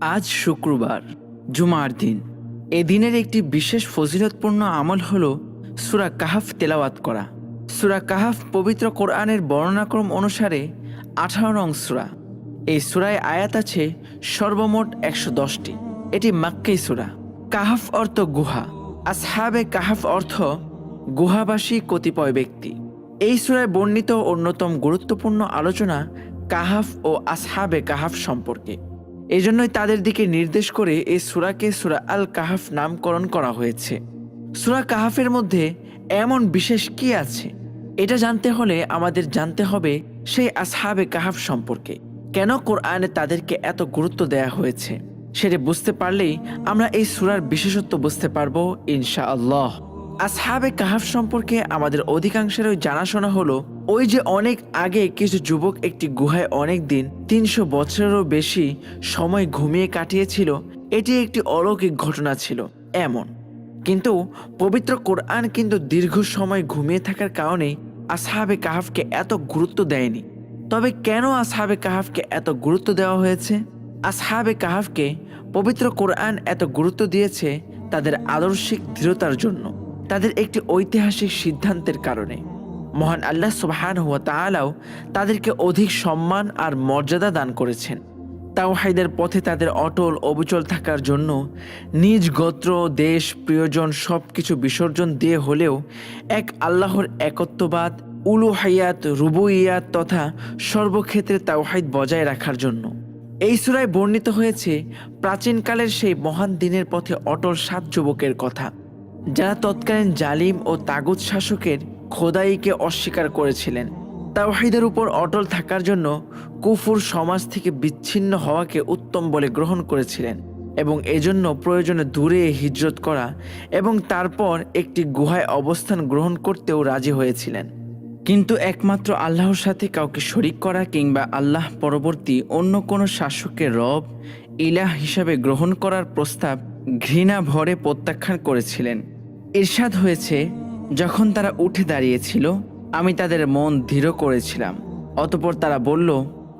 আজ শুক্রবার, জুমার দিন। এ দিনের একটি বিশেষ ফজিলতপূর্ণ আমল হল সূরা কাহাফ তেলাওয়াত করা। সূরা কাহাফ পবিত্র কোরআনের বর্ণনাক্রম অনুসারে 18 নং সূরা। এই সূরায় আয়াত আছে সর্বমোট 110টি। এটি মাক্কি সূরা। কাহাফ অর্থ গুহা, আসহাবে কাহাফ অর্থ গুহাবাসী কতিপয় ব্যক্তি। এই সূরায় বর্ণিত অন্যতম গুরুত্বপূর্ণ আলোচনা কাহাফ ও আসহাবে কাহাফ সম্পর্কে। এজন্যই তাদের দিকে নির্দেশ করে এই সূরাকে সূরা আল কাহাফ নামকরণ করা হয়েছে। সূরা কাহাফের মধ্যে এমন বিশেষ কি আছে, এটা জানতে হলে আমাদের জানতে হবে সেই আসহাবে কাহাফ সম্পর্কে। কেন কোরআনে তাদেরকে এত গুরুত্ব দেয়া হয়েছে সেটা বুঝতে পারলেই আমরা এই সূরার বিশেষত্ব বুঝতে পারবো ইনশাআল্লাহ। আসহাবে কাহাফ সম্পর্কে আমাদের অধিকাংশেরই জানাশোনা হলো ওই যে অনেক আগে কিছু যুবক একটি গুহায় অনেক দিন 300 বছরেরও বেশি সময় ঘুমিয়ে কাটিয়েছিল। এটি একটি অলৌকিক ঘটনা ছিল এমন। কিন্তু পবিত্র কোরআন কিন্তু দীর্ঘ সময় ঘুমিয়ে থাকার কারণে আসহাবে কাহাফকে এত গুরুত্ব দেয়নি। তবে কেন আসহাবে কাহাফকে এত গুরুত্ব দেওয়া হয়েছে? আসহাবে কাহাফকে পবিত্র কোরআন এত গুরুত্ব দিয়েছে তাদের আদর্শিক দৃঢ়তার জন্য, তাদের একটি ঐতিহাসিক সিদ্ধান্তের কারণে। মহান আল্লাহ সুবহানাহু ওয়া তাআলাও তাদেরকে অধিক সম্মান আর মর্যাদা দান করেছেন। তাওহীদের পথে তাদের অটল অবিচল থাকার জন্য নিজ গোত্র, দেশ, প্রিয়জন সবকিছু বিসর্জন দিয়ে হলেও এক আল্লাহর একত্ববাদ, উলুহিয়াত, রুবুবিয়াত তথা সর্বক্ষেত্রে তাওহীদ বজায় রাখার জন্য। এই সূরায় বর্ণিত হয়েছে প্রাচীনকালের সেই মহান দিনের পথে অটল 7 যুবকের কথা, যারা তৎকালীন জালিম ও তাগুত শাসকের খোদাইকে অস্বীকার করেছিলেন। তাওহীদের উপর অটল থাকার জন্য কুফর সমাজ থেকে বিচ্ছিন্ন হওয়াকে উত্তম বলে গ্রহণ করেছিলেন এবং এজন্য প্রয়োজনে দূরে হিজরত করা এবং তারপর একটি গুহায় অবস্থান গ্রহণ করতেও রাজি হয়েছিলেন। কিন্তু একমাত্র আল্লাহর সাথে কাউকে শরিক করা কিংবা আল্লাহ পরবর্তী অন্য কোনো শাসককে রব, ইলাহ হিসাবে গ্রহণ করার প্রস্তাব ঘৃণা ভরে প্রত্যাখ্যান করেছিলেন। ইরশাদ হয়েছে, যখন তারা উঠে দাঁড়িয়েছিল আমি তাদের মন দৃঢ় করেছিলাম। অতঃপর তারা বলল,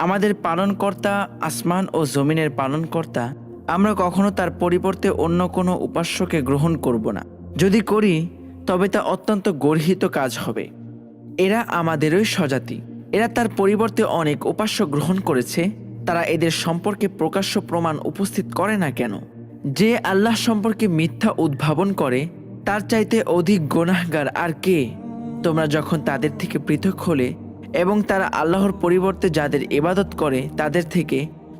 আমাদের পালনকর্তা আসমান ও জমিনের পালনকর্তা, আমরা কখনো তার পরিবর্তে অন্য কোনো উপাস্যকে গ্রহণ করব না। যদি করি তবে তা অত্যন্ত গর্হিত কাজ হবে। এরা আমাদেরই স্বজাতি, এরা তার পরিবর্তে অনেক উপাস্য গ্রহণ করেছে। তারা এদের সম্পর্কে প্রকাশ্য প্রমাণ উপস্থিত করে না কেন? যে আল্লাহ সম্পর্কে মিথ্যা উদ্ভাবন করে তার চাইতে অধিক গুনাহগার আর কে? তোমরা যখন তাদের থেকে পৃথক হলে এবং তারা আল্লাহর পরিবর্তে যাদের ইবাদত করে তাদের থেকে,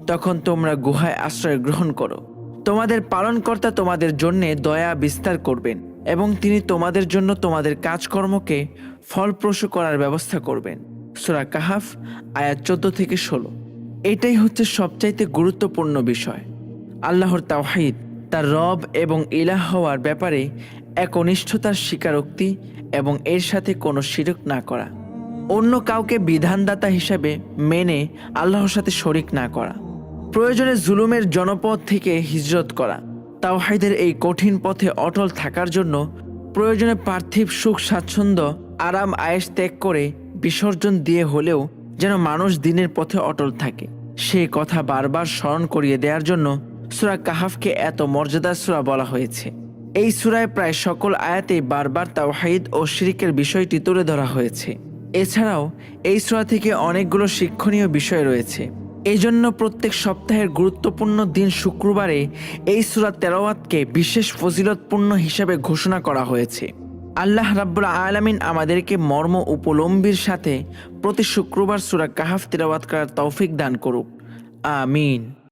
তখন তোমরা গুহায় আশ্রয় গ্রহণ করো। তোমাদের পালনকর্তা তোমাদের জন্যে দয়া বিস্তার করবেন এবং তিনি তোমাদের জন্য তোমাদের কাজকর্মকে ফলপ্রসূ করার ব্যবস্থা করবেন। সূরা কাহাফ আয়াত 14 থেকে 16। এটাই হচ্ছে সবচাইতে গুরুত্বপূর্ণ বিষয়, আল্লাহর তাওহীদ, তার রব এবং ইলাহ হওয়ার ব্যাপারে একনিষ্ঠতার স্বীকারোক্তি এবং এর সাথে কোনো শিরক না করা, অন্য কাউকে বিধানদাতা হিসাবে মেনে আল্লাহর সাথে শরিক না করা, প্রয়োজনে জুলুমের জনপদ থেকে হিজরত করা। তাওহীদের এই কঠিন পথে অটল থাকার জন্য প্রয়োজনে পার্থিব সুখ স্বাচ্ছন্দ্য, আরাম আয়েশ ত্যাগ করে বিসর্জন দিয়ে হলেও যেন মানুষ দিনের পথে অটল থাকে, সেই কথা বারবার স্মরণ করিয়ে দেওয়ার জন্য সূরা কাহাফকে এত মর্যাদার সূরা বলা হয়েছে। এই সূরায় প্রায় সকল আয়াতেই বারবার তাওহীদ ও শিরকের বিষয়টি তুলে ধরা হয়েছে। এছাড়াও এই সূরা থেকে অনেকগুলো শিক্ষণীয় বিষয় রয়েছে। এই জন্য প্রত্যেক সপ্তাহের গুরুত্বপূর্ণ দিন শুক্রবারে এই সূরা তেলাওয়াতকে বিশেষ ফজিলতপূর্ণ হিসাবে ঘোষণা করা হয়েছে। আল্লাহ রাব্বুল আলামিন আমাদেরকে মর্ম উপলম্বীর সাথে প্রতি শুক্রবার সূরা কাহাফ তেলাওয়াত করার তৌফিক দান করুক। আমিন।